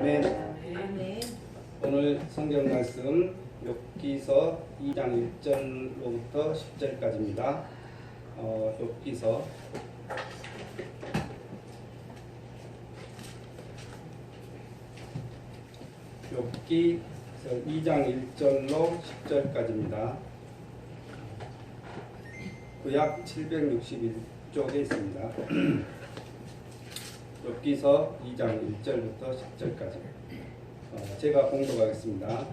아멘. 아멘. 오늘 성경 말씀 욥기서 2장 1절로부터 10절까지입니다. 욥기서 욥기 2장 1절로 10절까지입니다. 구약 761쪽에 있습니다. 욥기서 2장 1절부터 10절까지 제가 공독하겠습니다.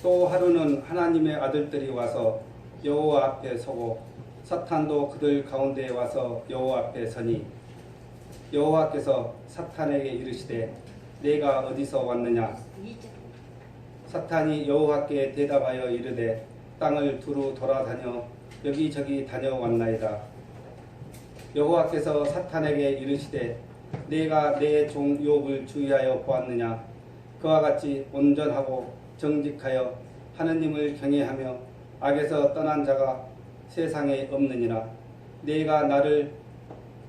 또 하루는 하나님의 아들들이 와서 여호와 앞에 서고 사탄도 그들 가운데에 와서 여호와 앞에 서니 여호와께서 사탄에게 이르시되 내가 어디서 왔느냐? 사탄이 여호와께 대답하여 이르되 땅을 두루 돌아다녀 여기저기 다녀왔나이다. 여호와께서 사탄에게 이르시되 내가 내 종 욥을 주의하여 보았느냐? 그와 같이 온전하고 정직하여 하느님을 경외하며 악에서 떠난 자가 세상에 없느니라. 내가 나를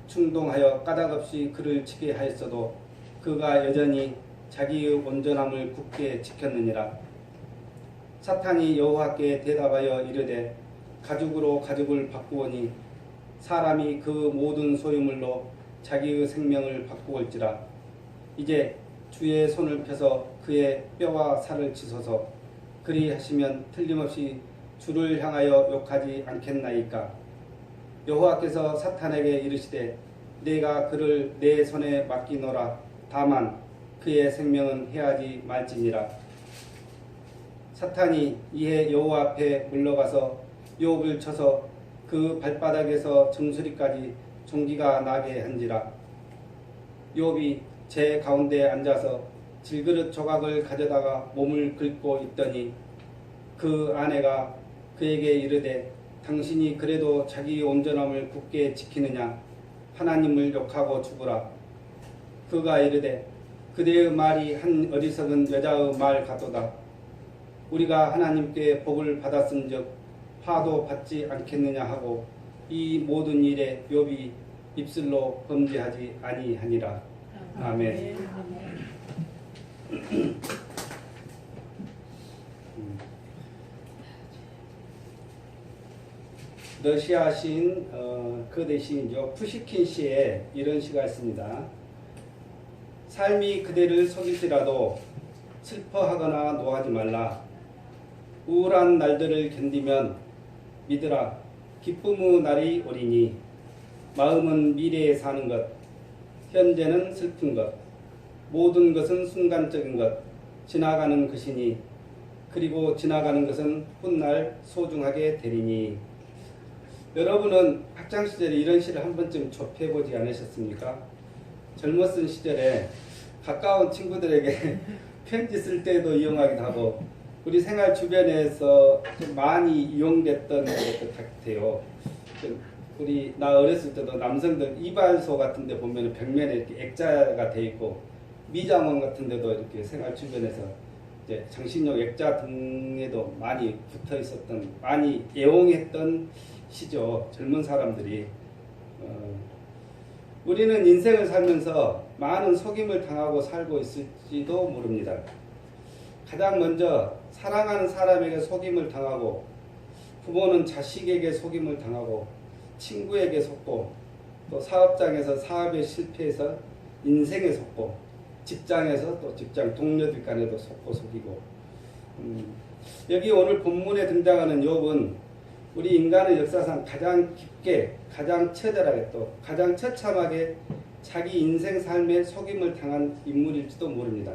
충동하여 까닭없이 그를 치게 하였어도 그가 여전히 자기의 온전함을 굳게 지켰느니라. 사탄이 여호와께 대답하여 이르되 가죽으로 가죽을 바꾸오니 사람이 그 모든 소유물로 자기의 생명을 바꾸올지라. 이제 주의 손을 펴서 그의 뼈와 살을 치소서. 그리하시면 틀림없이 주를 향하여 욕하지 않겠나이까. 여호와께서 사탄에게 이르시되 내가 그를 내 손에 맡기노라. 다만 그의 생명은 해하지 말지니라. 사탄이 이에 여호와 앞에 물러가서 욥을 쳐서 그 발바닥에서 정수리까지 종기가 나게 한지라. 욥이 제 가운데 앉아서 질그릇 조각을 가져다가 몸을 긁고 있더니 그 아내가 그에게 이르되 당신이 그래도 자기 온전함을 굳게 지키느냐? 하나님을 욕하고 죽으라. 그가 이르되 그대의 말이 한 어리석은 여자의 말 같도다. 우리가 하나님께 복을 받았은즉 화도 받지 않겠느냐 하고 이 모든 일에 욥이 입술로 범죄하지 아니하니라. 아멘. 러시아 시인 거대 시인이죠. 푸시킨 시에 이런 시가 있습니다. 삶이 그대를 속일지라도 슬퍼하거나 노하지 말라. 우울한 날들을 견디면 믿으라. 기쁨의 날이 오리니 마음은 미래에 사는 것, 현재는 슬픈 것, 모든 것은 순간적인 것, 지나가는 것이니 그리고 지나가는 것은 훗날 소중하게 되리니. 여러분은 학창시절에 이런 시를 한 번쯤 접해보지 않으셨습니까? 젊었을 시절에 가까운 친구들에게 편지 쓸 때도 이용하기도 하고 우리 생활 주변에서 좀 많이 이용됐던 것 같아요. 나 어렸을 때도 남성들 이발소 같은 데 보면 벽면에 이렇게 액자가 돼 있고 미장원 같은 데도 이렇게 생활 주변에서 이제 장신용 액자 등에도 많이 붙어 있었던, 많이 애용했던 시죠. 젊은 사람들이. 우리는 인생을 살면서 많은 속임을 당하고 살고 있을지도 모릅니다. 가장 먼저 사랑하는 사람에게 속임을 당하고, 부모는 자식에게 속임을 당하고, 친구에게 속고, 또 사업장에서 사업에 실패해서 인생에 속고, 직장에서 또 직장 동료들 간에도 속고 속이고. 여기 오늘 본문에 등장하는 욥은 우리 인간의 역사상 가장 깊게, 가장 처절하게, 또 가장 처참하게 자기 인생 삶에 속임을 당한 인물일지도 모릅니다.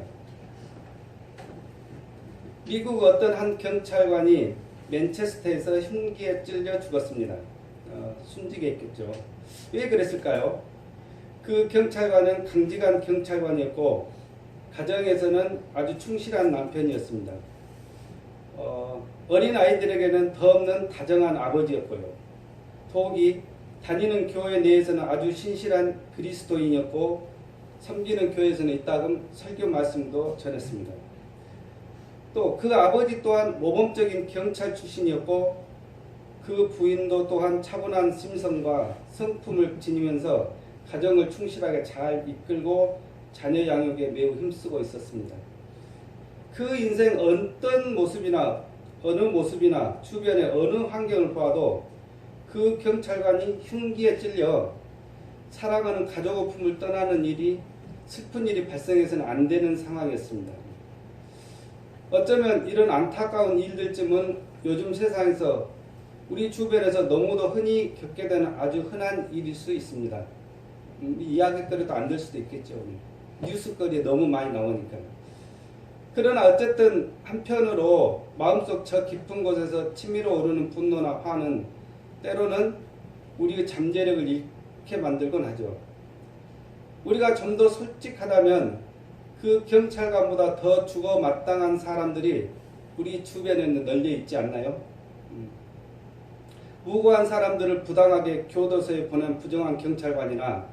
미국 어떤 한 경찰관이 맨체스터에서 흉기에 찔려 죽었습니다. 순직에 있겠죠. 왜 그랬을까요? 그 경찰관은 강직한 경찰관이었고 가정에서는 아주 충실한 남편이었습니다. 어린 아이들에게는 더없는 다정한 아버지였고요. 더욱이 다니는 교회 내에서는 아주 신실한 그리스도인이었고 섬기는 교회에서는 이따금 설교 말씀도 전했습니다. 또 그 아버지 또한 모범적인 경찰 출신이었고 그 부인도 또한 차분한 심성과 성품을 지니면서 가정을 충실하게 잘 이끌고 자녀 양육에 매우 힘쓰고 있었습니다. 그 인생 어떤 모습이나 어느 모습이나 주변의 어느 환경을 보아도 그 경찰관이 흉기에 찔려 사랑하는 가족의 품을 떠나는 일이 슬픈 일이 발생해서는 안 되는 상황이었습니다. 어쩌면 이런 안타까운 일들쯤은 요즘 세상에서 우리 주변에서 너무도 흔히 겪게 되는 아주 흔한 일일 수 있습니다. 이야기거리도 안 될 수도 있겠죠. 뉴스거리에 너무 많이 나오니까. 그러나 어쨌든 한편으로 마음속 저 깊은 곳에서 치밀어 오르는 분노나 화는 때로는 우리의 잠재력을 잃게 만들곤 하죠. 우리가 좀 더 솔직하다면 그 경찰관보다 더 죽어 마땅한 사람들이 우리 주변에 널려 있지 않나요? 무고한 사람들을 부당하게 교도소에 보낸 부정한 경찰관이나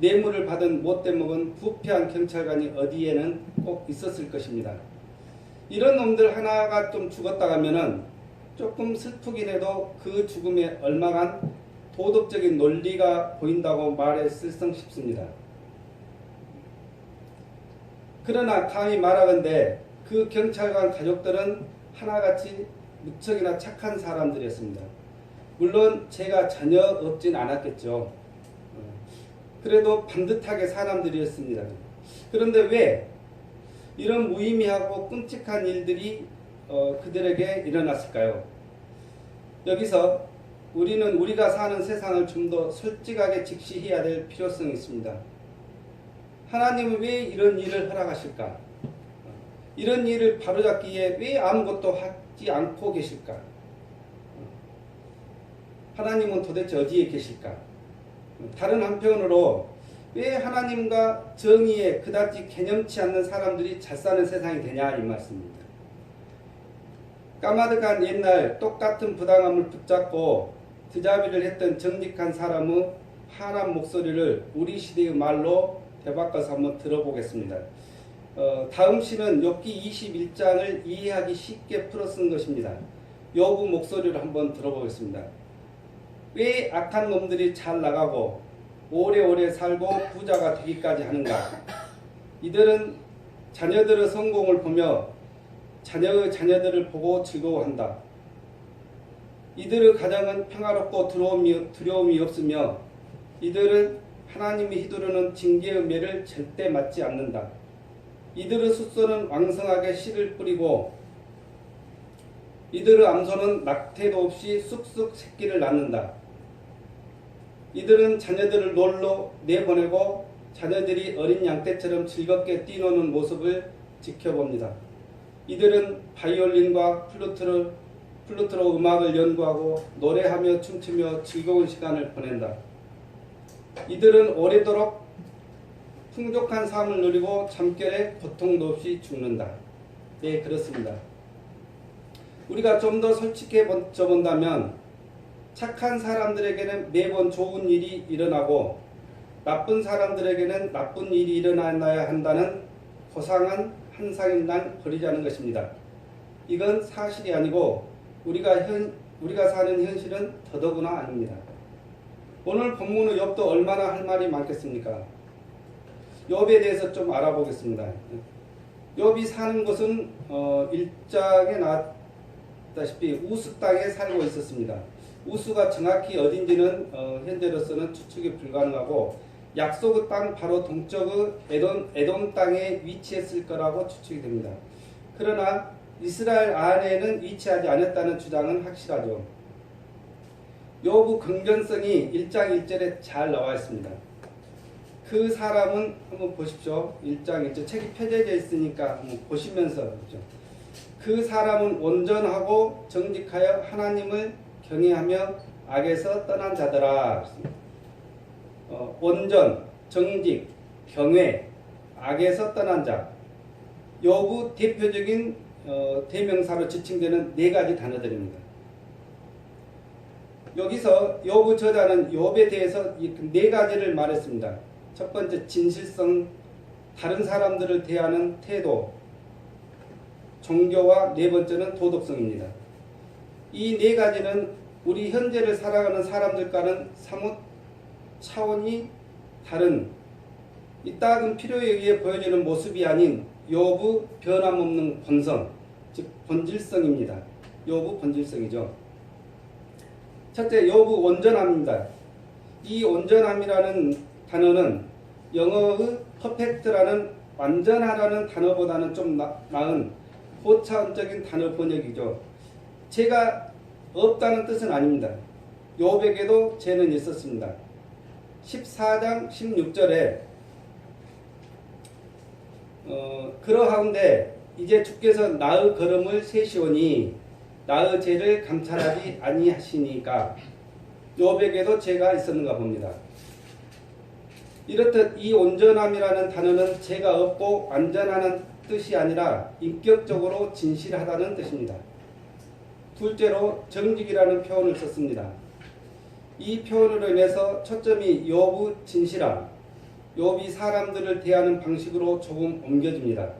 뇌물을 받은 못돼 먹은 부패한 경찰관이 어디에는 꼭 있었을 것입니다. 이런 놈들 하나가 좀 죽었다 하면은 조금 슬프긴 해도 그 죽음에 얼마간 도덕적인 논리가 보인다고 말했을성 싶습니다. 그러나 감히 말하건대 그 경찰관 가족들은 하나같이 무척이나 착한 사람들이었습니다. 물론 제가 전혀 없진 않았겠죠. 그래도 반듯하게 사람들이었습니다. 그런데 왜 이런 무의미하고 끔찍한 일들이 그들에게 일어났을까요? 여기서 우리는 우리가 사는 세상을 좀 더 솔직하게 직시해야 될 필요성이 있습니다. 하나님은 왜 이런 일을 허락하실까? 이런 일을 바로잡기에 왜 아무것도 하지 않고 계실까? 하나님은 도대체 어디에 계실까? 다른 한편으로 왜 하나님과 정의에 그다지 개념치 않는 사람들이 잘 사는 세상이 되냐 이 말씀입니다. 까마득한 옛날 똑같은 부당함을 붙잡고 드자비를 했던 정직한 사람의 환한 목소리를 우리 시대의 말로 되바꿔서 한번 들어보겠습니다. 다음 시는 욥기 21장을 이해하기 쉽게 풀어 쓴 것입니다. 욥의 목소리를 한번 들어보겠습니다. 왜 악한 놈들이 잘 나가고 오래오래 살고 부자가 되기까지 하는가? 이들은 자녀들의 성공을 보며 자녀의 자녀들을 보고 즐거워한다. 이들의 가정은 평화롭고 두려움이 없으며 이들은 하나님이 휘두르는 징계의 매를 절대 맞지 않는다. 이들의 숫소는 왕성하게 씨를 뿌리고 이들의 암소는 낙태도 없이 쑥쑥 새끼를 낳는다. 이들은 자녀들을 놀러 내보내고 자녀들이 어린 양떼처럼 즐겁게 뛰노는 모습을 지켜봅니다. 이들은 바이올린과 플루트로 음악을 연구하고 노래하며 춤추며 즐거운 시간을 보낸다. 이들은 오래도록 풍족한 삶을 누리고 잠결에 고통도 없이 죽는다. 네, 그렇습니다. 우리가 좀 더 솔직해져 본다면 착한 사람들에게는 매번 좋은 일이 일어나고 나쁜 사람들에게는 나쁜 일이 일어나야 한다는 고상한 한상일난 버리자는 것입니다. 이건 사실이 아니고 우리가 사는 현실은 더더구나 아닙니다. 오늘 본문의 욥도 얼마나 할 말이 많겠습니까? 욥에 대해서 좀 알아보겠습니다. 욥이 사는 곳은 1장에 나왔다시피 우스 땅에 살고 있었습니다. 우스가 정확히 어딘지는 현재로서는 추측이 불가능하고 약속의 땅 바로 동쪽의 에돔 땅에 위치했을 거라고 추측이 됩니다. 그러나 이스라엘 안에는 위치하지 않았다는 주장은 확실하죠. 욥의 긍정성이 1장 1절에 잘 나와 있습니다. 그 사람은 한번 보십시오. 1장 1절 책이 펴져져 있으니까 한번 보시면서 그렇죠. 그 사람은 온전하고 정직하여 하나님을 경외하며 악에서 떠난 자더라. 온전, 정직, 경외, 악에서 떠난 자. 욥의 대표적인 대명사로 지칭되는 네 가지 단어들입니다. 여기서 욥의 저자는 욥에 대해서 네 가지를 말했습니다. 첫 번째 진실성, 다른 사람들을 대하는 태도, 종교와 네 번째는 도덕성입니다. 이 네 가지는 우리 현재를 살아가는 사람들과는 사뭇 차원이 다른 이따금 필요에 의해 보여지는 모습이 아닌 욥의 변함없는 본성, 즉 본질성입니다. 욥의 본질성이죠. 첫째, 욥의 온전함입니다. 이 온전함이라는 단어는 영어의 퍼펙트라는 완전하라는 단어보다는 좀 나은 고차원적인 단어 번역이죠. 죄가 없다는 뜻은 아닙니다. 욥에게도 죄는 있었습니다. 14장 16절에 그러하운데 이제 주께서 나의 걸음을 세시오니 나의 죄를 감찰하지 아니하시니까 욥에게도 죄가 있었는가 봅니다. 이렇듯 이 온전함이라는 단어는 죄가 없고 완전하는 뜻이 아니라 인격적으로 진실하다는 뜻입니다. 둘째로 정직이라는 표현을 썼습니다. 이 표현으로 인해서 초점이 욥의 진실함, 욥이 사람들을 대하는 방식으로 조금 옮겨집니다.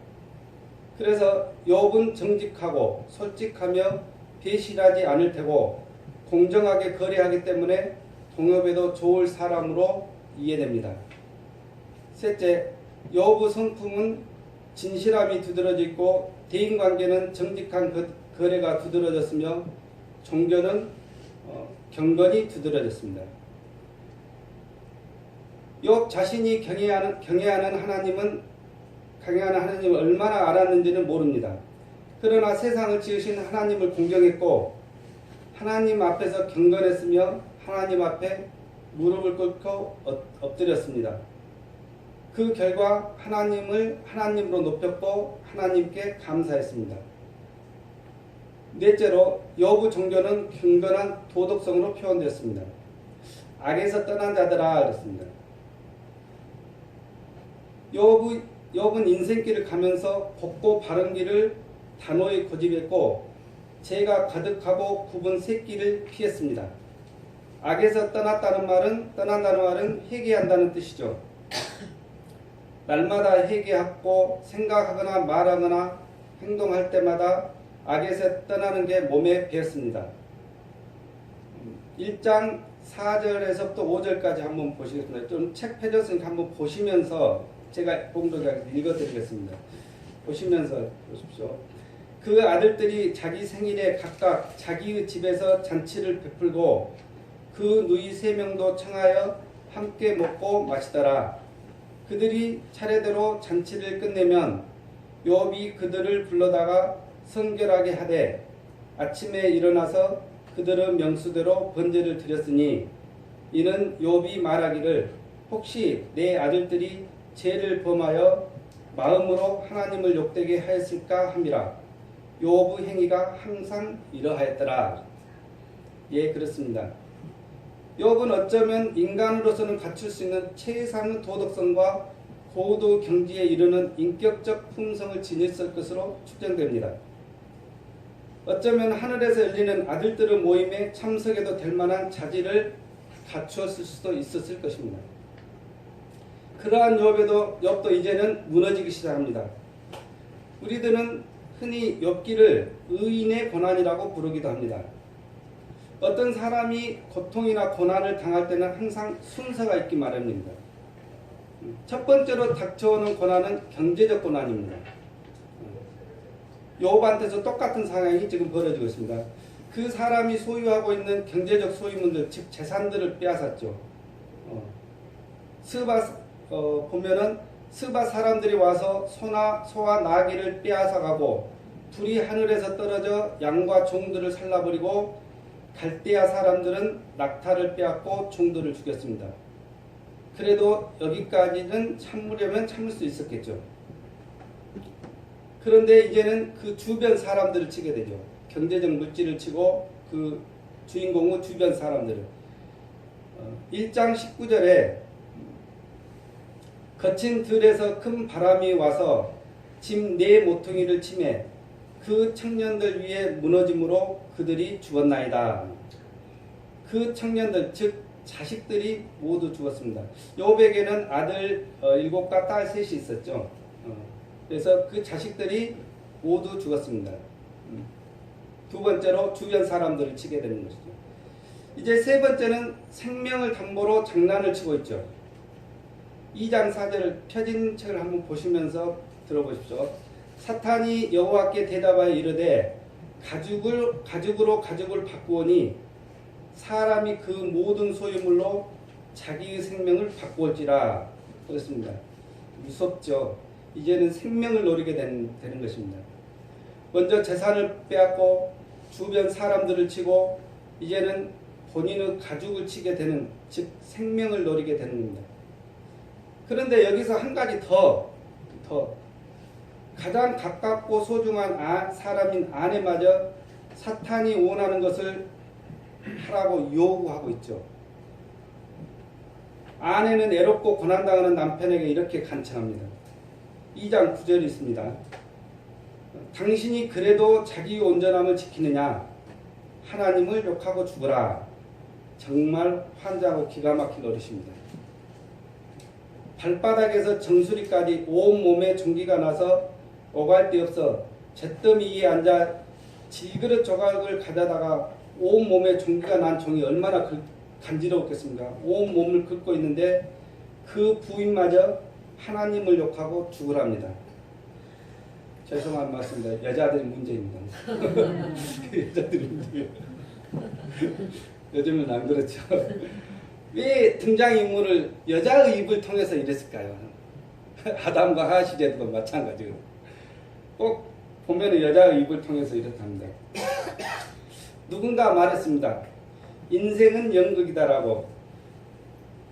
그래서 욥은 정직하고 솔직하며 배신하지 않을 테고 공정하게 거래하기 때문에 동업에도 좋을 사람으로 이해됩니다. 셋째, 욥의 성품은 진실함이 두드러져 있고 대인관계는 정직한 거래가 두드러졌으며 종교는 경건이 두드러졌습니다. 욥 자신이 경외하는 하나님을 얼마나 알았는지는 모릅니다. 그러나 세상을 지으신 하나님을 공경했고 하나님 앞에서 경건했으며 하나님 앞에 무릎을 꿇고 엎드렸습니다. 그 결과 하나님을 하나님으로 높였고 하나님께 감사했습니다. 넷째로 욥의 종교는 경건한 도덕성으로 표현되었습니다. 악에서 떠난 자들아 그랬습니다. 욥은 인생길을 가면서 곱고 바른 길을 단호히 고집했고 죄가 가득하고 굽은 새끼를 피했습니다. 악에서 떠난다는 말은 회개한다는 뜻이죠. 날마다 회개하고 생각하거나 말하거나 행동할 때마다 악에서 떠나는 게 몸에 배었습니다. 1장 4절에서부터 5절까지 한번 보시겠습니다. 좀 책 펴졌으니까 한번 보시면서 제가 봉독하게 읽어드리겠습니다. 보시면서 보십시오. 그 아들들이 자기 생일에 각각 자기의 집에서 잔치를 베풀고 그 누이 3명도 청하여 함께 먹고 마시더라. 그들이 차례대로 잔치를 끝내면 욥이 그들을 불러다가 성결하게 하되 아침에 일어나서 그들은 명수대로 번제를 드렸으니 이는 욥이 말하기를 혹시 내 아들들이 죄를 범하여 마음으로 하나님을 욕되게 하였을까 함이라. 욥의 행위가 항상 이러하였더라. 예, 그렇습니다. 욥은 어쩌면 인간으로서는 갖출 수 있는 최상의 도덕성과 고도 경지에 이르는 인격적 품성을 지녔을 것으로 추정됩니다. 어쩌면 하늘에서 열리는 아들들의 모임에 참석해도 될 만한 자질을 갖추었을 수도 있었을 것입니다. 그러한 욥도 이제는 무너지기 시작합니다. 우리들은 흔히 욥기를 의인의 고난이라고 부르기도 합니다. 어떤 사람이 고통이나 고난을 당할 때는 항상 순서가 있기 마련입니다. 첫 번째로 닥쳐오는 고난은 경제적 고난입니다. 욥한테서 똑같은 상황이 지금 벌어지고 있습니다. 그 사람이 소유하고 있는 경제적 소유물들, 즉 재산들을 빼앗았죠. 보면은 스바 사람들이 와서 소와 나귀를 빼앗아가고 불이 하늘에서 떨어져 양과 종들을 살라버리고 갈대아 사람들은 낙타를 빼앗고 종들을 죽였습니다. 그래도 여기까지는 참으려면 참을 수 있었겠죠. 그런데 이제는 그 주변 사람들을 치게 되죠. 경제적 물질을 치고 그 주인공의 주변 사람들을. 1장 19절에 거친 들에서 큰 바람이 와서 짐 4모퉁이를 치매 그 청년들 위에 무너짐으로 그들이 죽었나이다. 그 청년들 즉 자식들이 모두 죽었습니다. 욥에게는 아들 7과 딸 3이 있었죠. 그래서 그 자식들이 모두 죽었습니다. 두 번째로 주변 사람들을 치게 되는 것이죠. 이제 세 번째는 생명을 담보로 장난을 치고 있죠. 2장 4절을 펴진 책을 한번 보시면서 들어보십시오. 사탄이 여호와께 대답하여 이르되 가죽으로 가죽을 바꾸오니 사람이 그 모든 소유물로 자기의 생명을 바꾸었지라. 그렇습니다. 무섭죠. 이제는 생명을 노리게 되는 것입니다. 먼저 재산을 빼앗고 주변 사람들을 치고 이제는 본인의 가죽을 치게 되는, 즉 생명을 노리게 되는 겁니다. 그런데 여기서 한 가지 더 가장 가깝고 소중한 사람인 아내마저 사탄이 원하는 것을 하라고 요구하고 있죠. 아내는 애롭고 고난당하는 남편에게 이렇게 간청합니다. 2장 9절이 있습니다. 당신이 그래도 자기의 온전함을 지키느냐? 하나님을 욕하고 죽으라. 정말 환장하고 기가 막힐 노릇입니다. 발바닥에서 정수리까지 온몸에 종기가 나서 오갈 데 없어 잿더미 위에 앉아 질그릇 조각을 가져다가 온몸에 종기가 난 종이 얼마나 간지러웠겠습니까? 온몸을 긁고 있는데 그 부인마저 하나님을 욕하고 죽으랍니다. 죄송한 말씀입니다. 여자들의 문제입니다. 여자들의 문제예요. 요즘은 안 그렇죠. 왜 등장인물을 여자의 입을 통해서 이랬을까요? 아담과 하와 시대도 마찬가지고 꼭 보면 여자의 입을 통해서 이렇답니다. 누군가 말했습니다. 인생은 연극이다라고.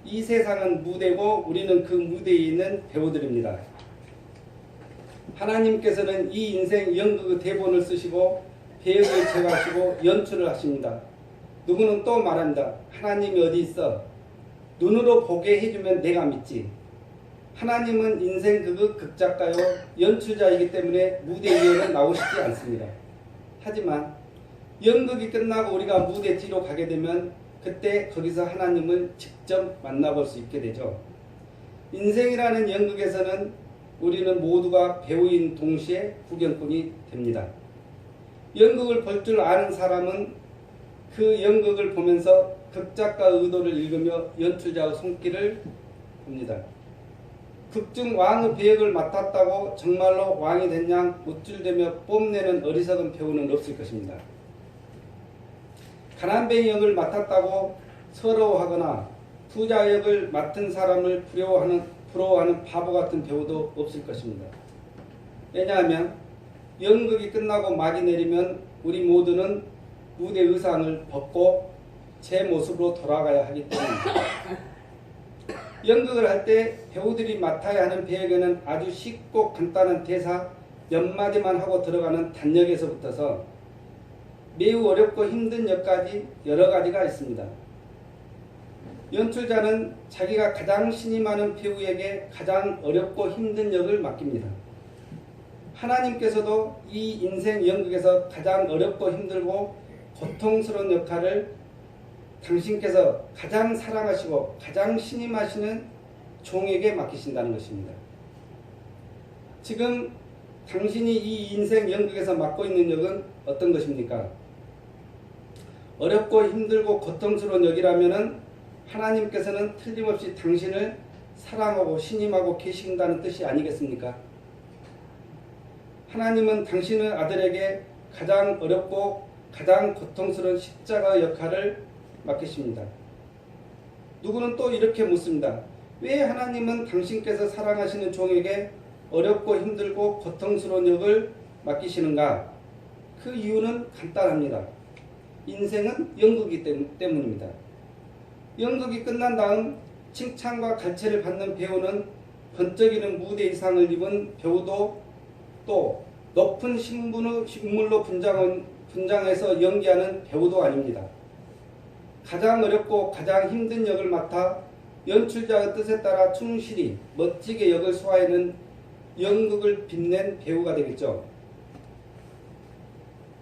이 세상은 무대고 우리는 그 무대에 있는 배우들입니다. 하나님께서는 이 인생 연극의 대본을 쓰시고 배역을 제거하시고 연출을 하십니다. 누구는 또 말합니다. 하나님이 어디 있어? 눈으로 보게 해주면 내가 믿지. 하나님은 인생 극작가요 연출자이기 때문에 무대 위에는 나오시지 않습니다. 하지만 연극이 끝나고 우리가 무대 뒤로 가게 되면 그때 거기서 하나님을 직접 만나볼 수 있게 되죠. 인생이라는 연극에서는 우리는 모두가 배우인 동시에 구경꾼이 됩니다. 연극을 볼 줄 아는 사람은 그 연극을 보면서 극작가의 의도를 읽으며 연출자의 손길을 봅니다. 극중 왕의 배역을 맡았다고 정말로 왕이 된 양 우쭐대며 뽐내는 어리석은 배우는 없을 것입니다. 가난뱅이 역을 맡았다고 서러워하거나 부자 역을 맡은 사람을 부러워하는 바보 같은 배우도 없을 것입니다. 왜냐하면 연극이 끝나고 막이 내리면 우리 모두는 무대 의상을 벗고 제 모습으로 돌아가야 하기 때문입니다. 연극을 할 때 배우들이 맡아야 하는 배역에는 아주 쉽고 간단한 대사 몇 마디만 하고 들어가는 단역에서부터서 매우 어렵고 힘든 역까지 여러 가지가 있습니다. 연출자는 자기가 가장 신이 많은 배우에게 가장 어렵고 힘든 역을 맡깁니다. 하나님께서도 이 인생 연극에서 가장 어렵고 힘들고 고통스러운 역할을 당신께서 가장 사랑하시고 가장 신임하시는 종에게 맡기신다는 것입니다. 지금 당신이 이 인생 연극에서 맡고 있는 역은 어떤 것입니까? 어렵고 힘들고 고통스러운 역이라면 하나님께서는 틀림없이 당신을 사랑하고 신임하고 계신다는 뜻이 아니겠습니까? 하나님은 당신의 아들에게 가장 어렵고 가장 고통스러운 십자가 역할을 맡기십니다. 누구는 또 이렇게 묻습니다. 왜 하나님은 당신께서 사랑하시는 종에게 어렵고 힘들고 고통스러운 역을 맡기시는가? 그 이유는 간단합니다. 인생은 연극이기 때문입니다. 연극이 끝난 다음 칭찬과 갈채를 받는 배우는 번쩍이는 무대 의상을 입은 배우도 또 높은 신분으로 분장해서 연기하는 배우도 아닙니다. 가장 어렵고 가장 힘든 역을 맡아 연출자의 뜻에 따라 충실히 멋지게 역을 소화하는 연극을 빛낸 배우가 되겠죠.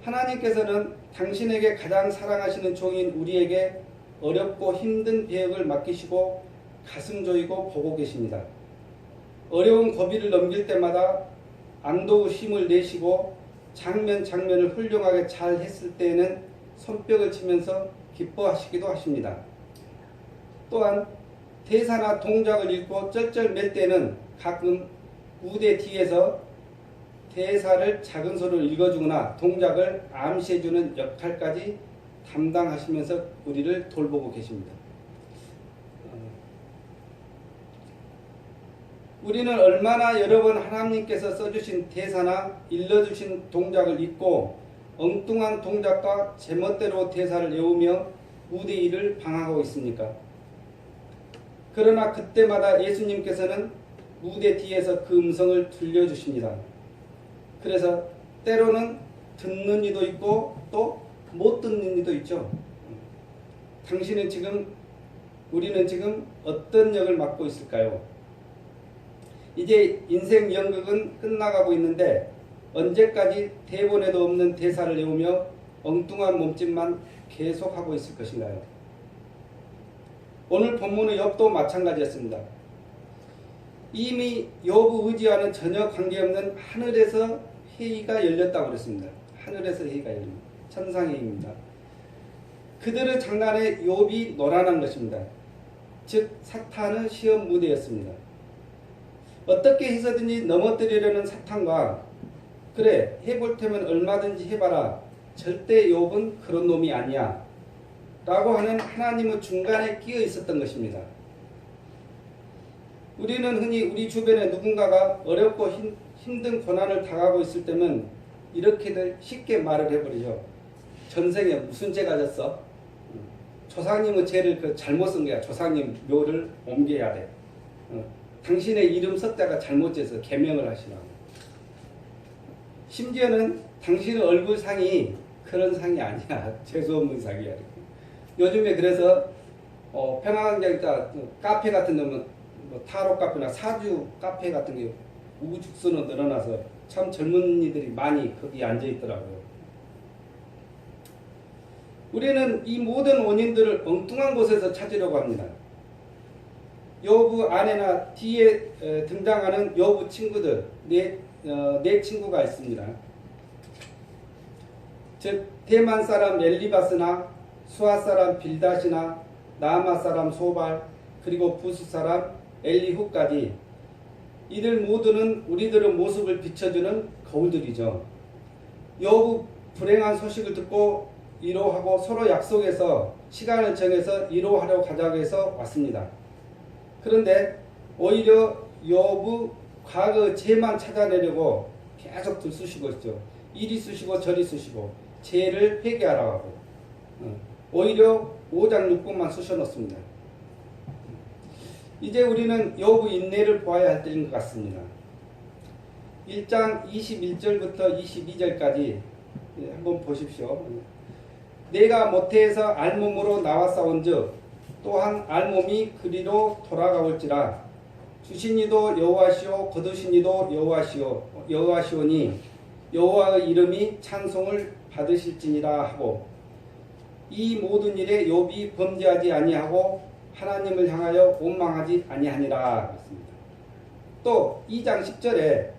하나님께서는 당신에게 가장 사랑하시는 종인 우리에게 어렵고 힘든 배역을 맡기시고 가슴 조이고 보고 계십니다. 어려운 고비를 넘길 때마다 안도의 힘을 내시고 장면을 훌륭하게 잘 했을 때에는 손뼉을 치면서 기뻐하시기도 하십니다. 또한 대사나 동작을 읽고 쩔쩔맬 때는 가끔 무대 뒤에서 대사를 작은 소리로 읽어주거나 동작을 암시해주는 역할까지 담당하시면서 우리를 돌보고 계십니다. 우리는 얼마나 여러 번 하나님께서 써주신 대사나 일러주신 동작을 잊고 엉뚱한 동작과 제멋대로 대사를 외우며 무대 일을 방황하고 있습니까? 그러나 그때마다 예수님께서는 무대 뒤에서 그 음성을 들려주십니다. 그래서 때로는 듣는 이도 있고 또 못 듣는 이도 있죠. 우리는 지금 어떤 역을 맡고 있을까요? 이제 인생 연극은 끝나가고 있는데 언제까지 대본에도 없는 대사를 외우며 엉뚱한 몸짓만 계속하고 있을 것인가요? 오늘 본문의 욥도 마찬가지였습니다. 이미 욥의 의지와는 전혀 관계없는 하늘에서 회의가 열렸다고 그랬습니다. 하늘에서 회의가 열립니다. 천상회의입니다. 그들의 장난에 욥이 놀아난 것입니다. 즉 사탄의 시험 무대였습니다. 어떻게 해서든지 넘어뜨리려는 사탄과 그래 해볼 테면 얼마든지 해봐라 절대 욥은 그런 놈이 아니야 라고 하는 하나님의 중간에 끼어 있었던 것입니다. 우리는 흔히 우리 주변에 누군가가 어렵고 힘든 고난을 당하고 있을 때면 이렇게들 쉽게 말을 해버리죠. 전생에 무슨 죄가 졌어? 조상님의 죄를 잘못 쓴 거야. 조상님 묘를 옮겨야 돼. 당신의 이름 썼다가 잘못돼서 개명을 하시라고. 심지어는 당신의 얼굴상이 그런 상이 아니야. 재수없는 상이야. 요즘에 그래서 평화광장이다 카페 같은 데는 뭐 타로 카페나 사주 카페 같은 게 우후죽순으로 늘어나서 참 젊은이들이 많이 거기 앉아 있더라고요. 우리는 이 모든 원인들을 엉뚱한 곳에서 찾으려고 합니다. 욥의 아내나 뒤에 등장하는 욥의 친구들 네 친구가 있습니다. 즉 대만 사람 엘리바스나 수아 사람 빌닷이나 나아마 사람 소발 그리고 부스 사람 엘리후까지 이들 모두는 우리들의 모습을 비춰주는 거울들이죠. 욥의 불행한 소식을 듣고 위로하고 서로 약속해서 시간을 정해서 위로하러 가자고 해서 왔습니다. 그런데 오히려 욥의 과거 죄만 찾아내려고 계속 들쑤시고 있죠. 이리 쑤시고 저리 쑤시고 죄를 회개하라고 하고 오히려 5장 6분만 쑤셔놓습니다. 이제 우리는 욥의 인내를 보아야 할 때인 것 같습니다. 1장 21절부터 22절까지 한번 보십시오. 내가 모태에서 알몸으로 나왔사온즉 또한 알몸이 그리로 돌아가올지라 주신 이도 여호와시오 거두신 이도 여호와시오니 여호와의 이름이 찬송을 받으실지니라 하고 이 모든 일에 욥이 범죄하지 아니하고 하나님을 향하여 원망하지 아니하니라 그랬습니다. 또 2장 10절에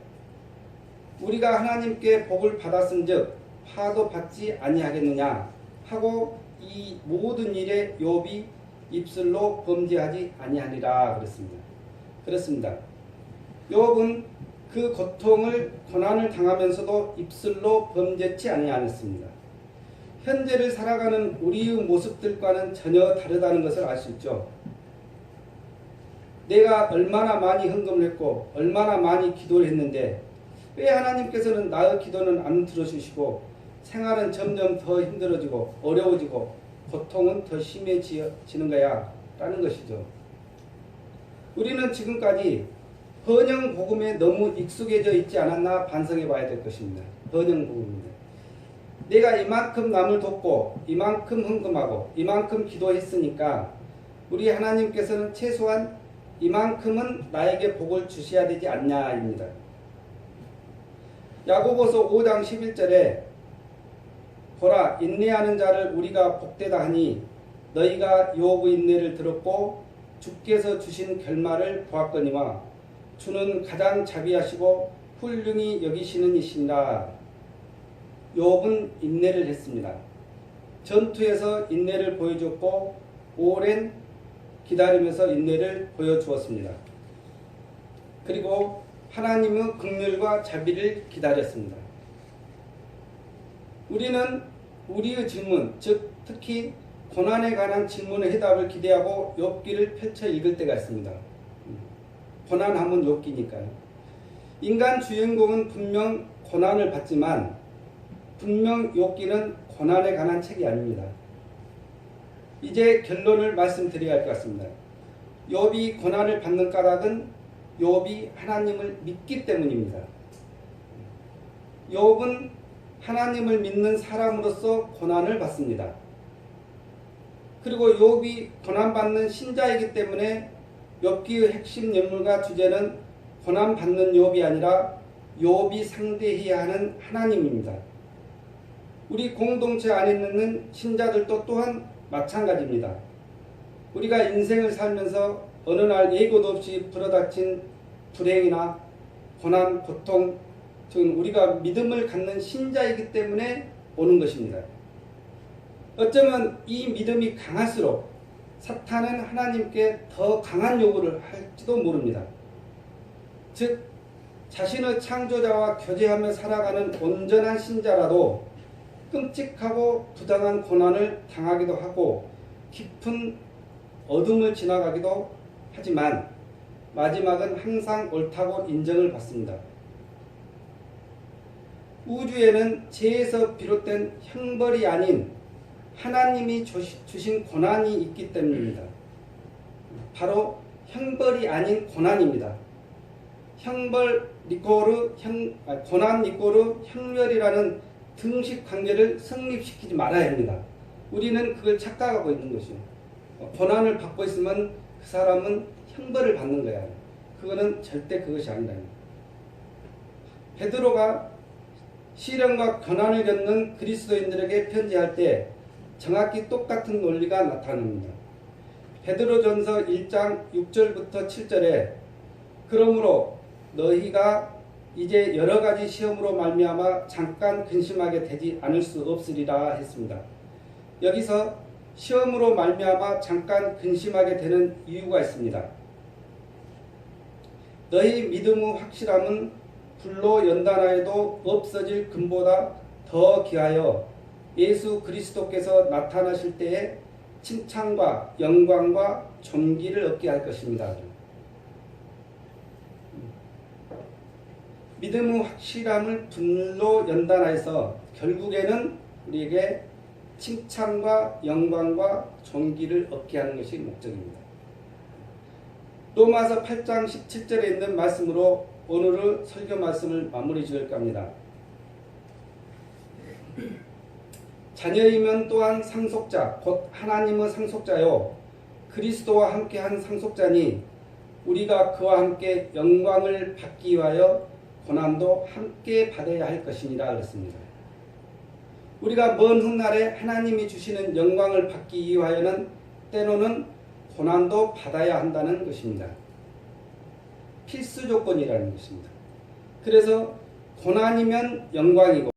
우리가 하나님께 복을 받았은즉 화도 받지 아니하겠느냐 하고 이 모든 일에 욥이 입술로 범죄하지 아니하니라 그랬습니다. 그렇습니다. 욥은 그 고통을 고난을 당하면서도 입술로 범죄치 아니하였습니다. 현재를 살아가는 우리의 모습들과는 전혀 다르다는 것을 알 수 있죠. 내가 얼마나 많이 헌금을 했고 얼마나 많이 기도를 했는데 왜 하나님께서는 나의 기도는 안 들어주시고 생활은 점점 더 힘들어지고 어려워지고 고통은 더 심해지는 거야 라는 것이죠. 우리는 지금까지 번영 복음에 너무 익숙해져 있지 않았나 반성해 봐야 될 것입니다. 번영 복음입니다. 내가 이만큼 남을 돕고 이만큼 헌금하고 이만큼 기도했으니까 우리 하나님께서는 최소한 이만큼은 나에게 복을 주셔야 되지 않냐입니다. 야고보서 5장 11절에 보라 인내하는 자를 우리가 복되다 하니 너희가 욥의 인내를 들었고 주께서 주신 결말을 보았거니와 주는 가장 자비하시고 훌륭히 여기시는 이시니라. 욥은 인내를 했습니다. 전투에서 인내를 보여줬고 오랜 기다리면서 인내를 보여주었습니다. 그리고 하나님의 긍휼과 자비를 기다렸습니다. 우리는 우리의 질문, 즉 특히 고난에 관한 질문의 해답을 기대하고 욥기를 펼쳐 읽을 때가 있습니다. 고난하면 욥기니까요. 인간 주인공은 분명 고난을 받지만 분명 욥기는 고난에 관한 책이 아닙니다. 이제 결론을 말씀드려야 할 것 같습니다. 욥이 고난을 받는 까닭은 욥이 하나님을 믿기 때문입니다. 욥은 하나님을 믿는 사람으로서 고난을 받습니다. 그리고 욥이 고난받는 신자이기 때문에 욥기의 핵심 인물과 주제는 고난받는 욥이 아니라 욥이 상대해야 하는 하나님입니다. 우리 공동체 안에 있는 신자들도 또한 마찬가지입니다. 우리가 인생을 살면서 어느 날 예고도 없이 불어닥친 불행이나 고난, 고통, 즉 우리가 믿음을 갖는 신자이기 때문에 오는 것입니다. 어쩌면 이 믿음이 강할수록 사탄은 하나님께 더 강한 요구를 할지도 모릅니다. 즉 자신의 창조자와 교제하며 살아가는 온전한 신자라도 끔찍하고 부당한 고난을 당하기도 하고 깊은 어둠을 지나가기도 하지만 마지막은 항상 옳다고 인정을 받습니다. 우주에는 죄에서 비롯된 형벌이 아닌 하나님이 주신 고난이 있기 때문입니다. 바로 형벌이 아닌 고난입니다. 고난 이꼬르 형벌이라는 등식 관계를 성립시키지 말아야 합니다. 우리는 그걸 착각하고 있는 것이요. 고난을 받고 있으면 그 사람은 형벌을 받는 거야. 그거는 절대 그것이 아니다. 베드로가 시련과 고난을 겪는 그리스도인들에게 편지할 때 정확히 똑같은 논리가 나타납니다. 베드로전서 1장 6절부터 7절에 그러므로 너희가 이제 여러 가지 시험으로 말미암아 잠깐 근심하게 되지 않을 수 없으리라 했습니다. 여기서 시험으로 말미암아 잠깐 근심하게 되는 이유가 있습니다. 너희 믿음의 확실함은 불로 연단하여도 없어질 금보다 더 귀하여 예수 그리스도께서 나타나실 때에 칭찬과 영광과 존귀를 얻게 할 것입니다. 믿음의 확실함을 불로 연단하여서 결국에는 우리에게 칭찬과 영광과 존귀를 얻게 하는 것이 목적입니다. 로마서 8장 17절에 있는 말씀으로 오늘의 설교 말씀을 마무리 지을까 합니다. 자녀이면 또한 상속자 곧 하나님의 상속자요 그리스도와 함께한 상속자니 우리가 그와 함께 영광을 받기 위하여 고난도 함께 받아야 할 것이니라 그랬습니다. 우리가 먼 훗날에 하나님이 주시는 영광을 받기 위하여는 때로는 고난도 받아야 한다는 것입니다. 필수 조건이라는 것입니다. 그래서 고난이면 영광이고